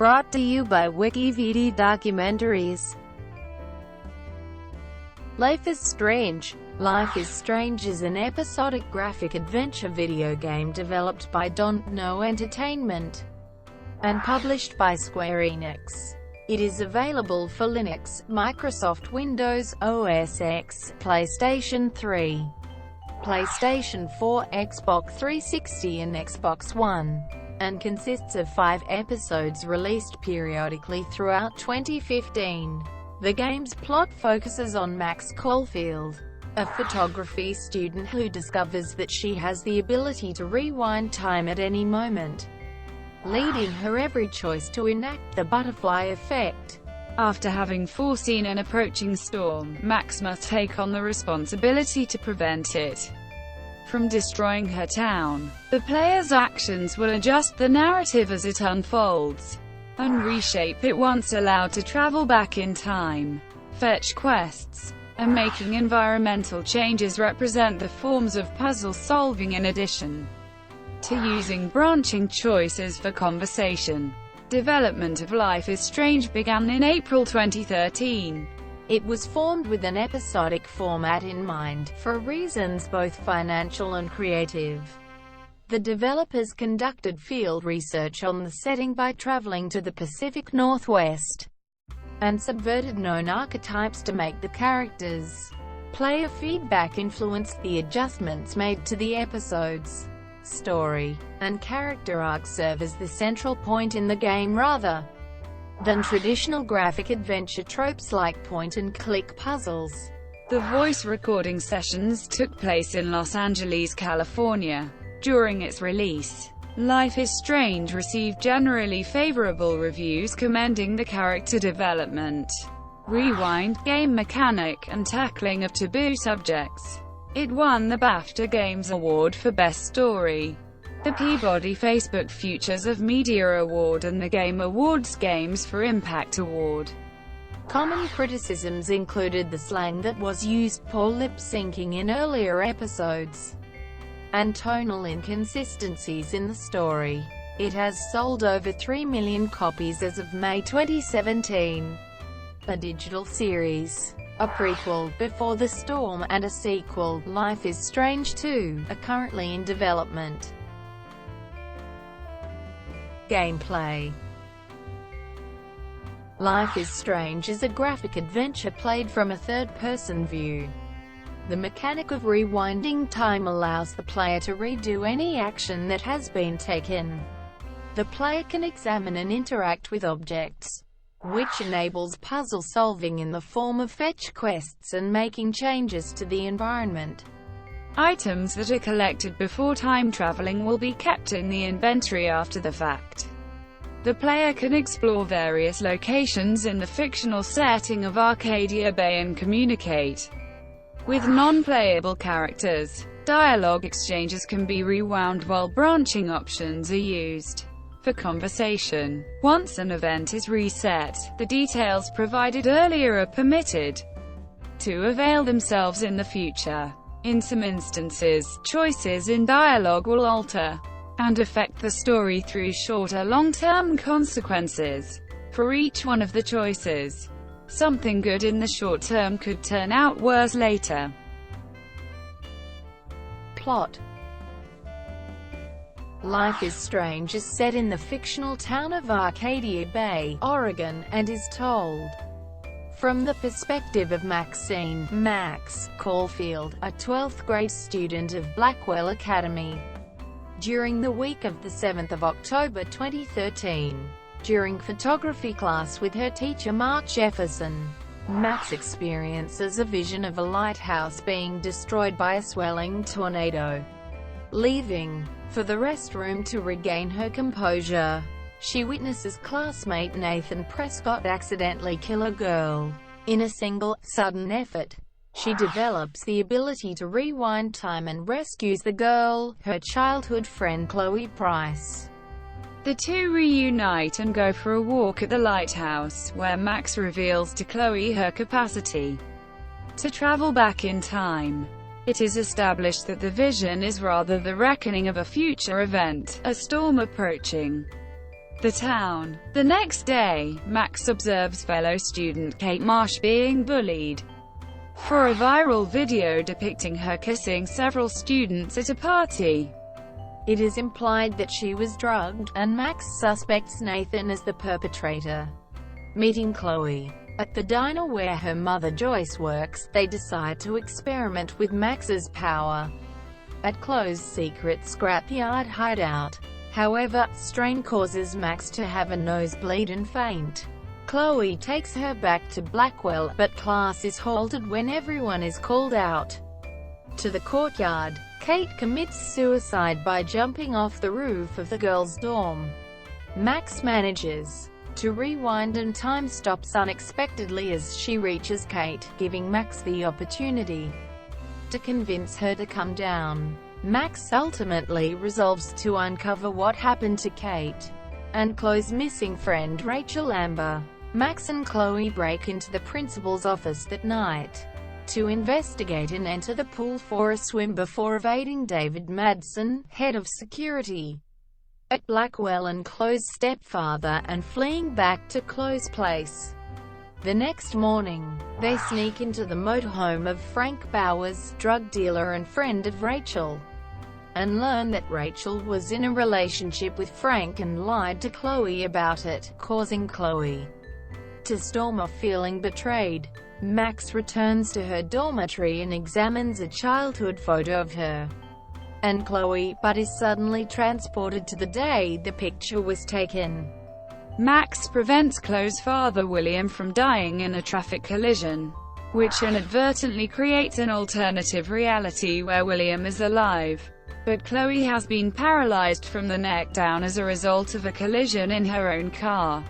Brought to you by WikiVD Documentaries. Life is Strange. Life is Strange is an episodic graphic adventure video game developed by Dontnod Entertainment and published by Square Enix. It is available for Linux, Microsoft Windows, OS X, PlayStation 3, PlayStation 4, Xbox 360 and Xbox One, and consists of 5 episodes released periodically throughout 2015. The game's plot focuses on Max Caulfield, a photography student who discovers that she has the ability to rewind time at any moment, leading her every choice to enact the butterfly effect. After having foreseen an approaching storm, Max must take on the responsibility to prevent it from destroying her town. The player's actions will adjust the narrative as it unfolds and reshape it once allowed to travel back in time, fetch quests, and making environmental changes represent the forms of puzzle solving in addition to using branching choices for conversation. Development of Life is Strange began in April 2013. It was formed with an episodic format in mind, for reasons both financial and creative. The developers conducted field research on the setting by traveling to the Pacific Northwest and subverted known archetypes to make the characters. Player feedback influenced the adjustments made to the episodes. Story and character arcs serve as the central point in the game rather than traditional graphic adventure tropes like point-and-click puzzles. The voice recording sessions took place in Los Angeles, California. During its release, Life is Strange received generally favorable reviews commending the character development, rewind, game mechanic, and tackling of taboo subjects. It won the BAFTA Games Award for Best Story, the Peabody Facebook Futures of Media Award, and the Game Awards Games for Impact Award. Common criticisms included the slang that was used, poor lip-syncing in earlier episodes, and tonal inconsistencies in the story. It has sold over 3 million copies as of May 2017. A digital series, a prequel, Before the Storm, and a sequel, Life is Strange 2, are currently in development. Gameplay. Life is Strange is a graphic adventure played from a third-person view. The mechanic of rewinding time allows the player to redo any action that has been taken. The player can examine and interact with objects, which enables puzzle solving in the form of fetch quests and making changes to the environment. Items that are collected before time traveling will be kept in the inventory after the fact. The player can explore various locations in the fictional setting of Arcadia Bay and communicate with non-playable characters. Dialogue exchanges can be rewound while branching options are used for conversation. Once an event is reset, the details provided earlier are permitted to avail themselves in the future. In some instances, choices in dialogue will alter and affect the story through shorter long-term consequences. For each one of the choices, something good in the short term could turn out worse later. Plot. Life is Strange is set in the fictional town of Arcadia Bay, Oregon, and is told from the perspective of Max Caulfield, a 12th grade student of Blackwell Academy. During the week of the 7th of October 2013, during photography class with her teacher Mark Jefferson, Max experiences a vision of a lighthouse being destroyed by a swelling tornado. Leaving for the restroom to regain her composure, she witnesses classmate Nathan Prescott accidentally kill a girl. In a single, sudden effort, she develops the ability to rewind time and rescues the girl, her childhood friend Chloe Price. The two reunite and go for a walk at the lighthouse, where Max reveals to Chloe her capacity to travel back in time. It is established that the vision is rather the reckoning of a future event, a storm approaching. the town. The next day, Max observes fellow student Kate Marsh being bullied for a viral video depicting her kissing several students at a party. It is implied that she was drugged, and Max suspects Nathan as the perpetrator. Meeting Chloe at the diner where her mother Joyce works, they decide to experiment with Max's power at Chloe's secret scrapyard hideout. However, strain causes Max to have a nosebleed and faint. Chloe takes her back to Blackwell, but class is halted when everyone is called out to the courtyard. Kate commits suicide by jumping off the roof of the girls' dorm. Max manages to rewind and time stops unexpectedly as she reaches Kate, giving Max the opportunity to convince her to come down. Max ultimately resolves to uncover what happened to Kate and Chloe's missing friend Rachel Amber. Max and Chloe break into the principal's office that night to investigate and enter the pool for a swim before evading David Madsen, head of security at Blackwell and Chloe's stepfather, and fleeing back to Chloe's place. The next morning, they sneak into the motorhome of Frank Bowers, drug dealer and friend of Rachel, and learn that Rachel was in a relationship with Frank and lied to Chloe about it, causing Chloe to storm off feeling betrayed. Max returns to her dormitory and examines a childhood photo of her and Chloe, but is suddenly transported to the day the picture was taken. Max prevents Chloe's father William from dying in a traffic collision, which inadvertently creates an alternative reality where William is alive, but Chloe has been paralyzed from the neck down as a result of a collision in her own car.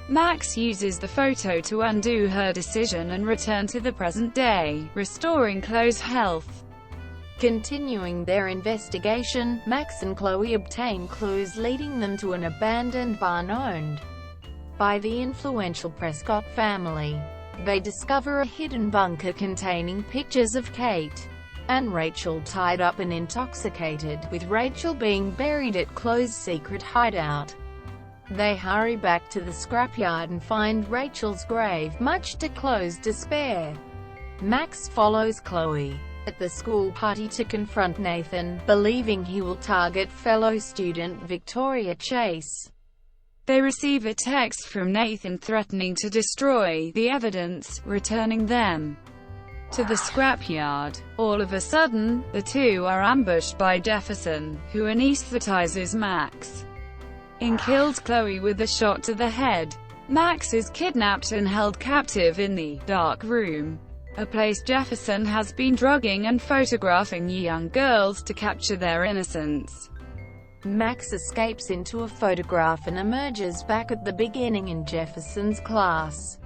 Max uses the photo to undo her decision and return to the present day, restoring Chloe's health. Continuing their investigation, Max and Chloe obtain clues leading them to an abandoned barn owned by the influential Prescott family. They discover a hidden bunker containing pictures of Kate and Rachel tied up and intoxicated, with Rachel being buried at Chloe's secret hideout. They hurry back to the scrapyard and find Rachel's grave, much to Chloe's despair. Max follows Chloe at the school party to confront Nathan, believing he will target fellow student Victoria Chase. They receive a text from Nathan threatening to destroy the evidence, returning them to the scrapyard. All of a sudden, the two are ambushed by Jefferson, who anesthetizes Max and kills Chloe with a shot to the head. Max is kidnapped and held captive in the dark room, a place Jefferson has been drugging and photographing young girls to capture their innocence. Max escapes into a photograph and emerges back at the beginning in Jefferson's class.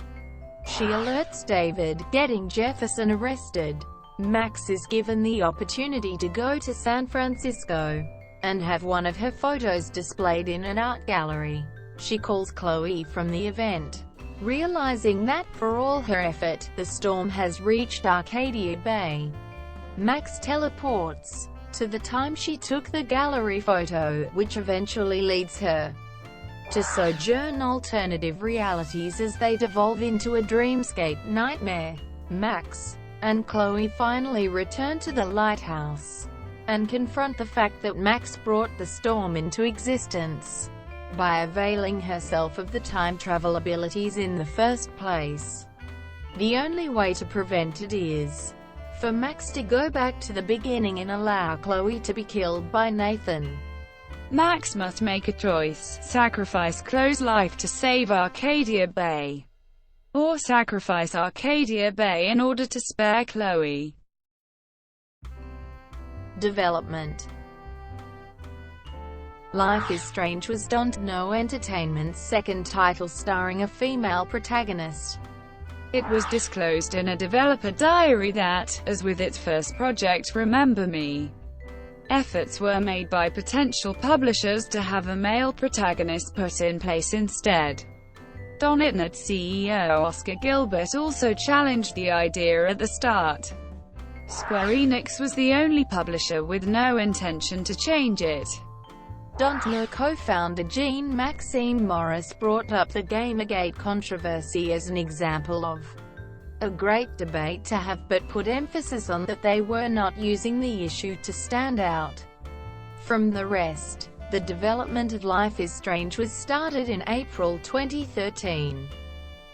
She alerts David, getting Jefferson arrested. Max is given the opportunity to go to San Francisco and have one of her photos displayed in an art gallery. She calls Chloe from the event, realizing that, for all her effort, the storm has reached Arcadia Bay. Max teleports to the time she took the gallery photo, which eventually leads her to sojourn alternative realities as they devolve into a dreamscape nightmare. Max and Chloe finally return to the lighthouse and confront the fact that Max brought the storm into existence by availing herself of the time travel abilities in the first place. The only way to prevent it is for Max to go back to the beginning and allow Chloe to be killed by Nathan. Max must make a choice: sacrifice Chloe's life to save Arcadia Bay, or sacrifice Arcadia Bay in order to spare Chloe. Development. Life is Strange was Dontnod Entertainment's second title starring a female protagonist. It was disclosed in a developer diary that, as with its first project Remember Me, efforts were made by potential publishers to have a male protagonist put in place instead. Dontnod CEO Oscar Gilbert also challenged the idea at the start. Square Enix was the only publisher with no intention to change it. Dontnod co-founder Jean-Maxime Maurice brought up the Gamergate controversy as an example of a great debate to have, but put emphasis on that they were not using the issue to stand out from the rest. The development of Life is Strange was started in April 2013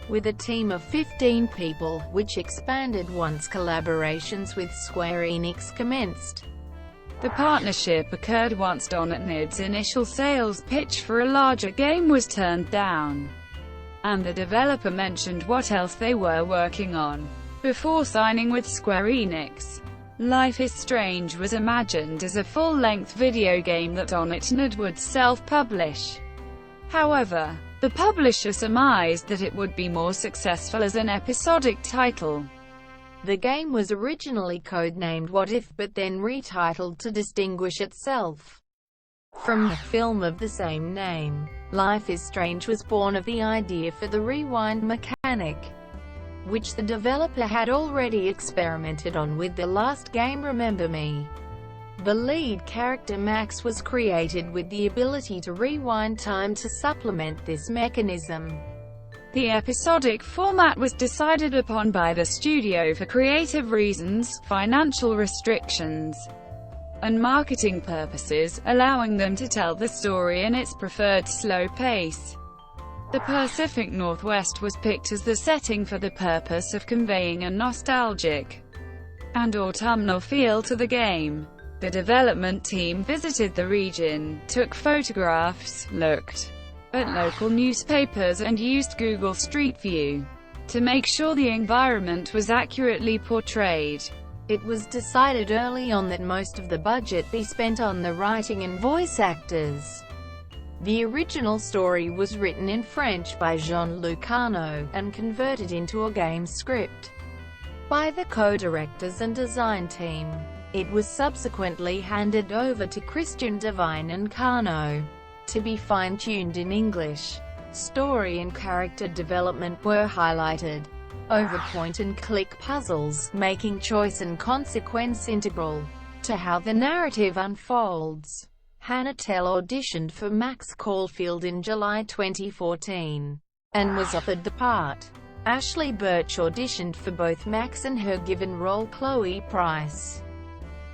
with a team of 15 people, which expanded once collaborations with Square Enix commenced. The partnership occurred once Dontnod's initial sales pitch for a larger game was turned down, and the developer mentioned what else they were working on before signing with Square Enix. Life is Strange was imagined as a full-length video game that Dontnod would self-publish. However, the publisher surmised that it would be more successful as an episodic title. The game was originally codenamed What If, but then retitled to distinguish itself from the film of the same name. Life is Strange was born of the idea for the rewind mechanic, which the developer had already experimented on with the last game Remember Me. The lead character Max was created with the ability to rewind time to supplement this mechanism. The episodic format was decided upon by the studio for creative reasons, financial restrictions, and marketing purposes, allowing them to tell the story in its preferred slow pace. The Pacific Northwest was picked as the setting for the purpose of conveying a nostalgic and autumnal feel to the game. The development team visited the region, took photographs, looked at local newspapers and used Google Street View to make sure the environment was accurately portrayed. It was decided early on that most of the budget be spent on the writing and voice actors. The original story was written in French by Jean-Luc Arnaud, and converted into a game script by the co-directors and design team. It was subsequently handed over to Christian Devine and Carnot to be fine-tuned in English. Story and character development were highlighted over point-and-click puzzles, making choice and consequence integral to how the narrative unfolds. Hannah Tell auditioned for Max Caulfield in July 2014, and was offered the part. Ashley Birch auditioned for both Max and her given role Chloe Price.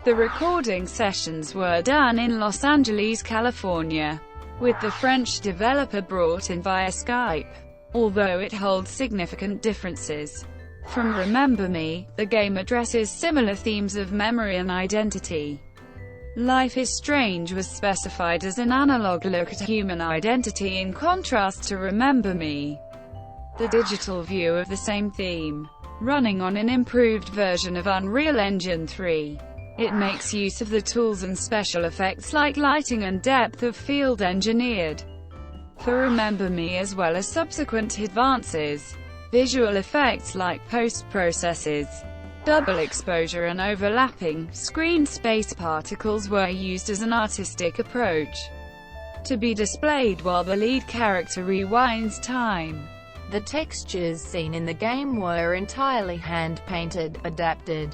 The recording sessions were done in Los Angeles, California, with the French developer brought in via Skype. Although it holds significant differences from Remember Me, the game addresses similar themes of memory and identity. Life is Strange was specified as an analog look at human identity in contrast to Remember Me, the digital view of the same theme. Running on an improved version of Unreal Engine 3, it makes use of the tools and special effects like lighting and depth of field engineered for Remember Me, as well as subsequent advances. Visual effects like post-processes, double exposure and overlapping screen space particles were used as an artistic approach to be displayed while the lead character rewinds time. The textures seen in the game were entirely hand-painted, adapted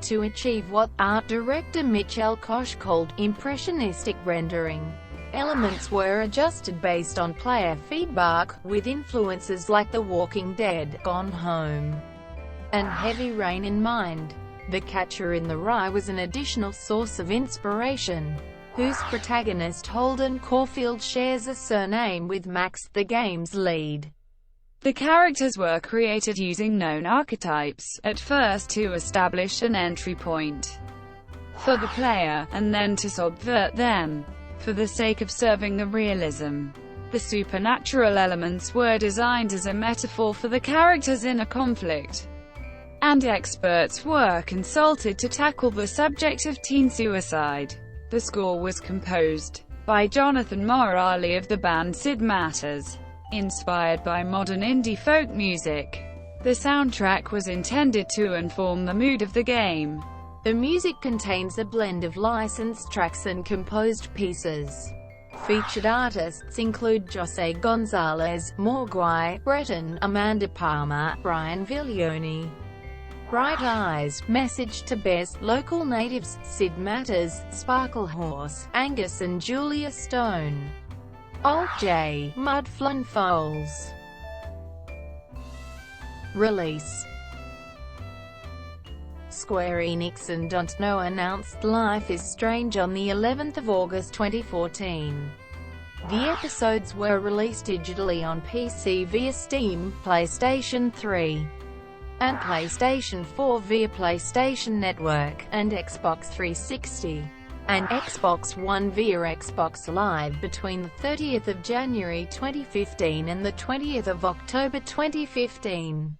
to achieve what art director Michel Koch called impressionistic rendering. Elements were adjusted based on player feedback, with influences like The Walking Dead, Gone Home, and Heavy Rain in mind. The Catcher in the Rye was an additional source of inspiration, whose protagonist Holden Caulfield shares a surname with Max, the game's lead. The characters were created using known archetypes, at first to establish an entry point for the player, and then to subvert them, for the sake of serving the realism. The supernatural elements were designed as a metaphor for the characters' inner conflict, and experts were consulted to tackle the subject of teen suicide. The score was composed by Jonathan Morali of the band Sid Matters. Inspired by modern indie folk music, the soundtrack was intended to inform the mood of the game. The music contains a blend of licensed tracks and composed pieces. Featured artists include José González, Morguai, Breton, Amanda Palmer, Brian Viglione, Bright Eyes, Message to Bears, Local Natives, Sid Matters, Sparkle Horse, Angus and Julia Stone, Old J, Mudflun Foals. Release. Square Enix and Dontnod announced Life is Strange on the 11th of August 2014. The episodes were released digitally on PC via Steam, PlayStation 3, and PlayStation 4 via PlayStation Network, and Xbox 360, and Xbox One via Xbox Live between the 30th of January 2015 and the 20th of October 2015.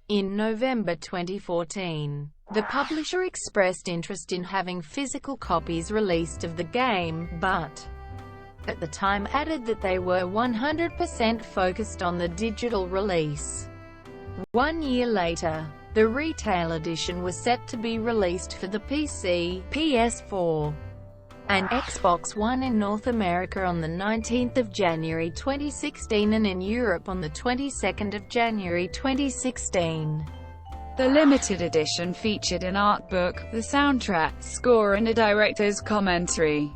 In November 2014, the publisher expressed interest in having physical copies released of the game, but at the time added that they were 100% focused on the digital release. 1 year later, the retail edition was set to be released for the PC, PS4, and Xbox One in North America on the 19th of January 2016 and in Europe on the 22nd of January 2016. The limited edition featured an art book, the soundtrack, score and a director's commentary.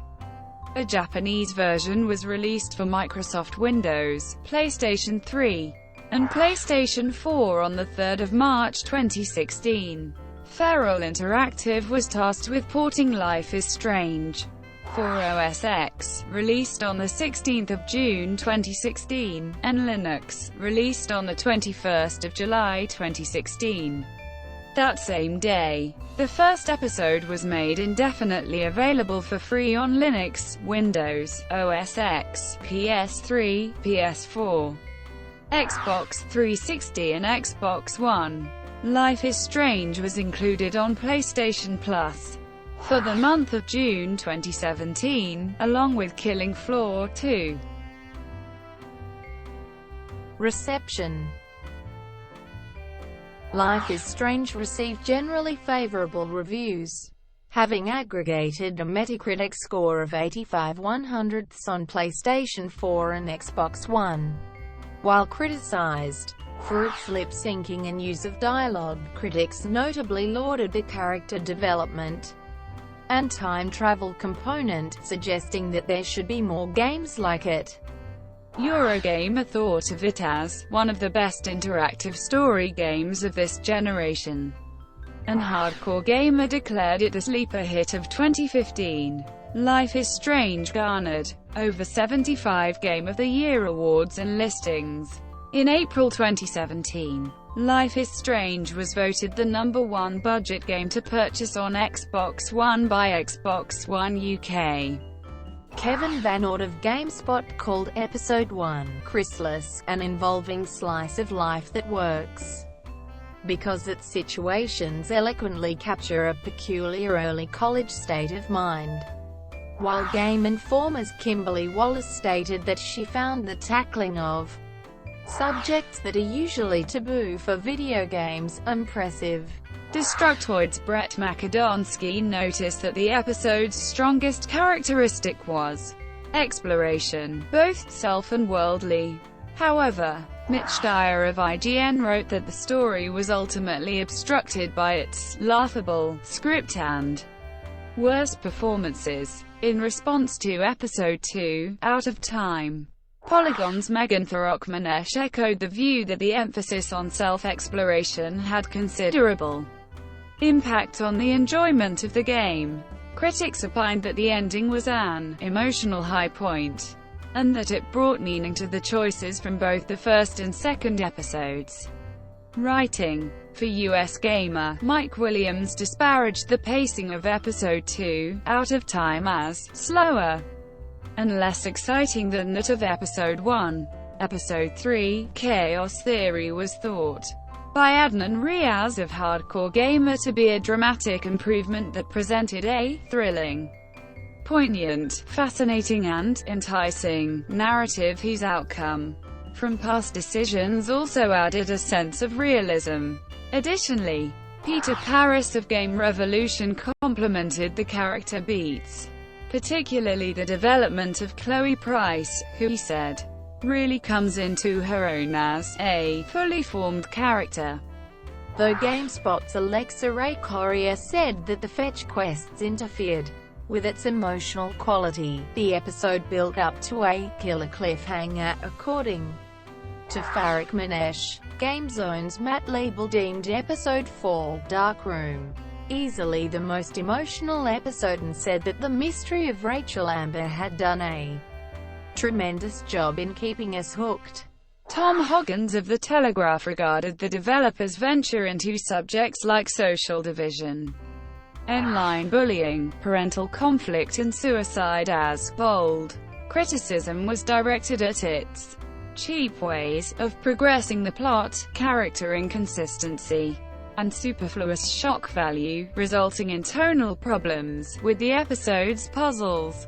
A Japanese version was released for Microsoft Windows, PlayStation 3, and PlayStation 4 on the 3rd of March 2016. Feral Interactive was tasked with porting Life is Strange for OS X, released on the 16th of June 2016, and Linux, released on the 21st of July 2016. That same day, the first episode was made indefinitely available for free on Linux, Windows, OS X, PS3, PS4, Xbox 360 and Xbox One. Life is Strange was included on PlayStation Plus for the month of June 2017, along with Killing Floor 2. Reception. Life is Strange received generally favorable reviews, having aggregated a Metacritic score of 85/100 on PlayStation 4 and Xbox One. While criticized for its lip-syncing and use of dialogue, critics notably lauded the character development and time travel component, suggesting that there should be more games like it. Eurogamer thought of it as one of the best interactive story games of this generation, and Hardcore Gamer declared it the sleeper hit of 2015. Life is Strange garnered over 75 Game of the Year awards and listings. In April 2017, Life is Strange was voted the #1 budget game to purchase on Xbox One by Xbox One UK. Kevin Van Ord of GameSpot called Episode 1 "Chrysalis," an involving slice of life that works because its situations eloquently capture a peculiar early college state of mind. While Game Informer's Kimberly Wallace stated that she found the tackling of subjects that are usually taboo for video games impressive. Destructoid's Brett Makedonsky noticed that the episode's strongest characteristic was exploration, both self and worldly. However, Mitch Dyer of IGN wrote that the story was ultimately obstructed by its laughable script and worse performances. In response to Episode 2, Out of Time, Polygon's Megan Thorokmanesh echoed the view that the emphasis on self-exploration had considerable impact on the enjoyment of the game. Critics opined that the ending was an emotional high point, and that it brought meaning to the choices from both the first and second episodes. Writing for US Gamer, Mike Williams disparaged the pacing of Episode 2, Out of Time as slower and less exciting than that of Episode 1. Episode 3, Chaos Theory, was thought by Adnan Riaz of Hardcore Gamer to be a dramatic improvement that presented a thrilling, poignant, fascinating and enticing narrative whose outcome from past decisions also added a sense of realism. Additionally, Peter Paris of Game Revolution complimented the character beats, particularly the development of Chloe Price, who, he said, really comes into her own as a fully formed character. though GameSpot's Alexa Ray Corrier said that the fetch quests interfered with its emotional quality. The episode built up to a killer cliffhanger, according to Farik Manesh. GameZone's Matt Liebel deemed Episode 4, Dark Room, easily the most emotional episode and said that the mystery of Rachel Amber had done a tremendous job in keeping us hooked. Tom Hoggins of The Telegraph regarded the developer's venture into subjects like social division, online bullying, parental conflict and suicide as bold. Criticism was directed at its cheap ways of progressing the plot, character inconsistency, and superfluous shock value, resulting in tonal problems with the episode's puzzles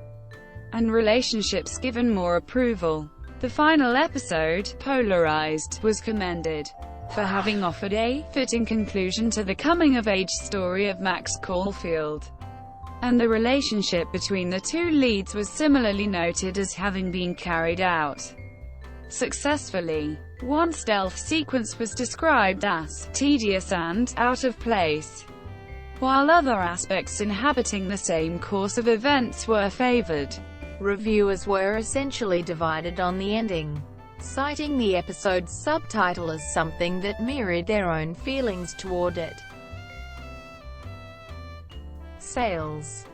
and relationships. Given more approval, the final episode, Polarized, was commended for having offered a fitting conclusion to the coming-of-age story of Max Caulfield, and the relationship between the two leads was similarly noted as having been carried out successfully. One stealth sequence was described as tedious and out of place, while other aspects inhabiting the same course of events were favored. Reviewers were essentially divided on the ending, citing the episode's subtitle as something that mirrored their own feelings toward it. Sales.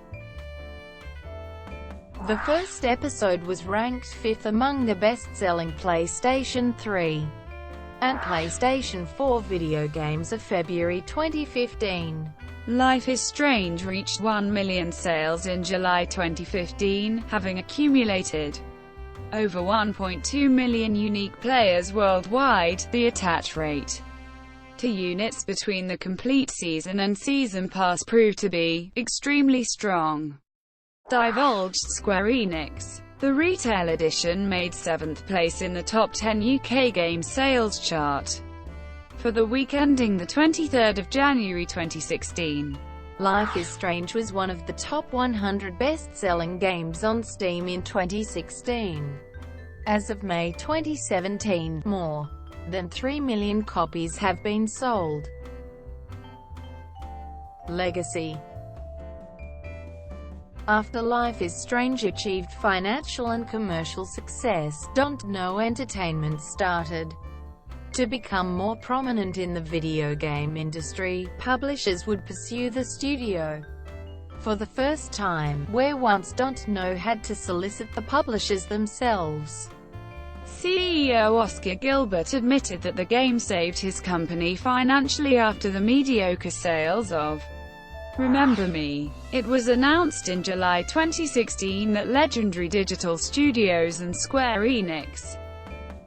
The first episode was ranked 5th among the best-selling PlayStation 3 and PlayStation 4 video games of February 2015. Life is Strange reached 1 million sales in July 2015, having accumulated over 1.2 million unique players worldwide. The attach rate to units between the complete season and season pass proved to be extremely strong. Divulged Square Enix. The retail edition made 7th place in the top 10 UK game sales chart for the week ending the 23rd of January 2016. Life is Strange was one of the top 100 best-selling games on Steam in 2016. As of May 2017, more than 3 million copies have been sold. Legacy. After Life is Strange achieved financial and commercial success, Dontnod Entertainment started to become more prominent in the video game industry. Publishers would pursue the studio for the first time, where once Dontnod had to solicit the publishers themselves. CEO Oscar Gilbert admitted that the game saved his company financially after the mediocre sales of Remember Me. It was announced in July 2016 that Legendary Digital Studios and Square Enix,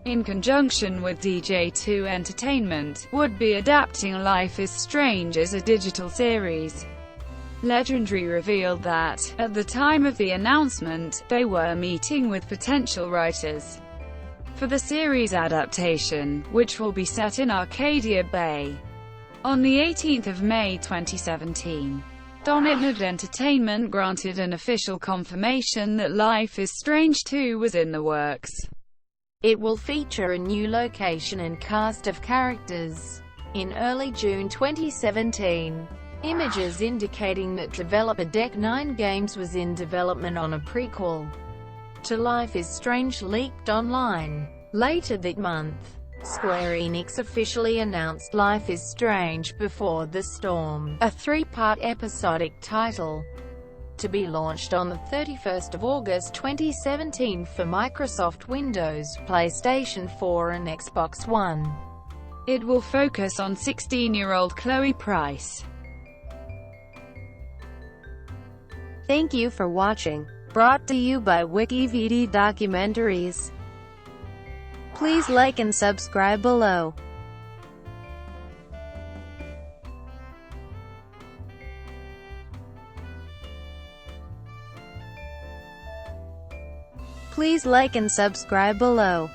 in conjunction with Dontnod Entertainment, would be adapting Life is Strange as a digital series. Legendary revealed that, at the time of the announcement, they were meeting with potential writers for the series adaptation, which will be set in Arcadia Bay. On the 18th of May 2017, Dontnod Entertainment granted an official confirmation that Life is Strange 2 was in the works. It will feature a new location and cast of characters. In early June 2017, images indicating that developer Deck 9 Games was in development on a prequel to Life is Strange leaked online. Later that month, Square Enix officially announced Life is Strange Before the Storm, a 3-part episodic title, to be launched on the 31st of August 2017 for Microsoft Windows, PlayStation 4 and Xbox One. It will focus on 16-year-old Chloe Price. Thank you for watching. Brought to you by WikiVD Documentaries. Please like and subscribe below. Please like and subscribe below.